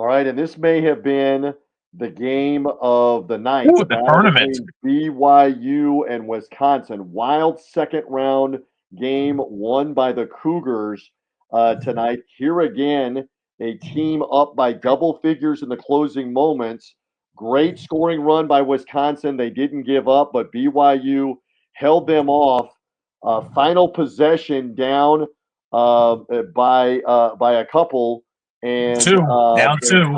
All right, and this may have been the game of the night, Ooh, the the battle tournament. between BYU and Wisconsin. Wild second round game won by the Cougars tonight. Here again, a team up by double figures in the closing moments. Great scoring run by Wisconsin. They didn't give up, but BYU held them off. Final possession down by a couple, and Down two.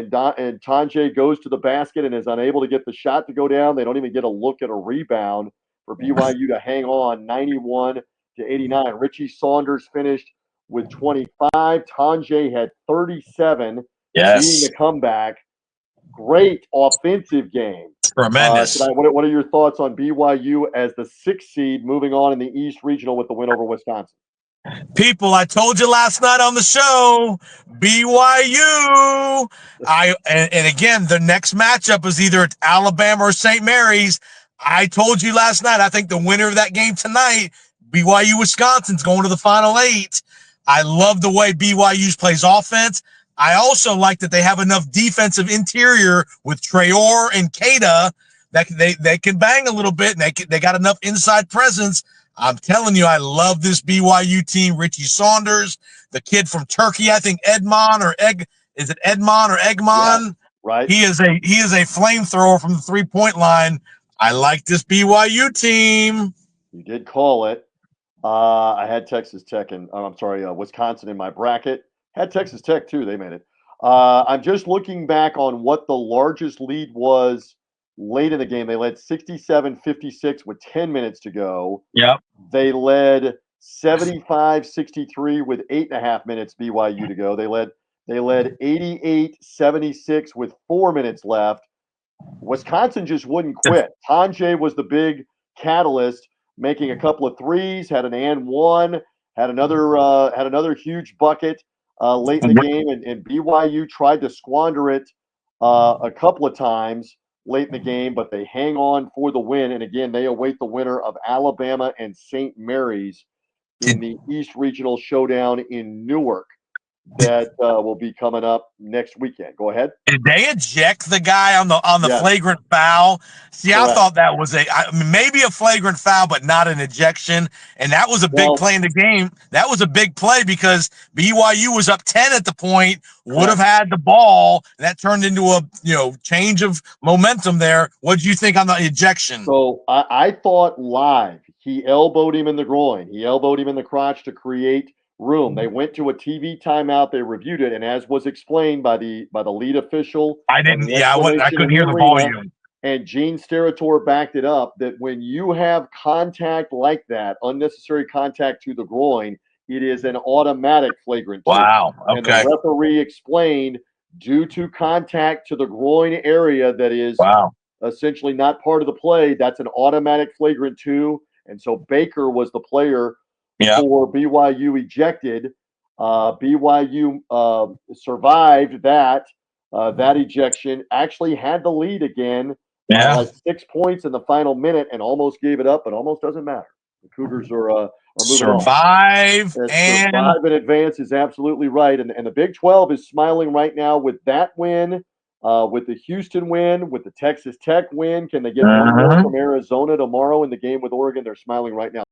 Tanjay goes to the basket and is unable to get the shot to go down. They don't even get a look at a rebound for BYU to hang on, 91-89. Richie Saunders finished with 25. Tanjay had 37, leading Yes. the comeback. Great offensive game. Tremendous. Tonight, what are your thoughts on BYU as the 6th seed moving on in the East Regional with the win over Wisconsin? People, I told you last night on the show, BYU. And again, the next matchup is either Alabama or St. Mary's. I told you last night, I think the winner of that game tonight, BYU Wisconsin's going to the Final Eight. I love the way BYU plays offense. I also like that they have enough defensive interior with Traore and Keita that they can bang a little bit, and they got enough inside presence. I'm telling you, I love this BYU team. Richie Saunders, the kid from Turkey, I think Edmond or Egmon? Yeah, right. He is a flamethrower from the 3-point line. I like this BYU team. You did call it. I had Texas Tech and Wisconsin in my bracket. Had Texas Tech too. They made it. I'm just looking back on what the largest lead was late in the game. They led 67-56 with 10 minutes to go. Yep. They led 75-63 with 8.5 minutes BYU to go. They led 88-76 with 4 minutes left. Wisconsin just wouldn't quit. Tanjay was the big catalyst, making a couple of threes, had an and one, had another huge bucket late in the game, and BYU tried to squander it a couple of times late in the game, but they hang on for the win. And again, they await the winner of Alabama and St. Mary's in the East Regional Showdown in Newark that will be coming up next weekend. Go ahead. Did they eject the guy on the Yes. flagrant foul? See, Correct. I thought that was maybe a flagrant foul, but not an ejection. And that was a big play in the game. That was a big play because BYU was up 10 at the point, would have had the ball. And that turned into a change of momentum there. What did you think on the ejection? So I thought live he elbowed him in the groin. He elbowed him in the crotch to create room. They went to a TV timeout. They reviewed it, and as was explained by the lead official, I couldn't hear the volume. And Gene Steratore backed it up that when you have contact like that, unnecessary contact to the groin, it is an automatic flagrant. Wow. Okay. And the referee explained, due to contact to the groin area that is essentially not part of the play, that's an automatic flagrant 2. And so Baker was the player for BYU ejected. BYU survived that ejection, actually had the lead again, like 6 points in the final minute, and almost gave it up, but almost doesn't matter. The Cougars are moving survive on. Survive and advance is absolutely right. And the Big 12 is smiling right now with that win, with the Houston win, with the Texas Tech win. Can they get one more from Arizona tomorrow in the game with Oregon? They're smiling right now.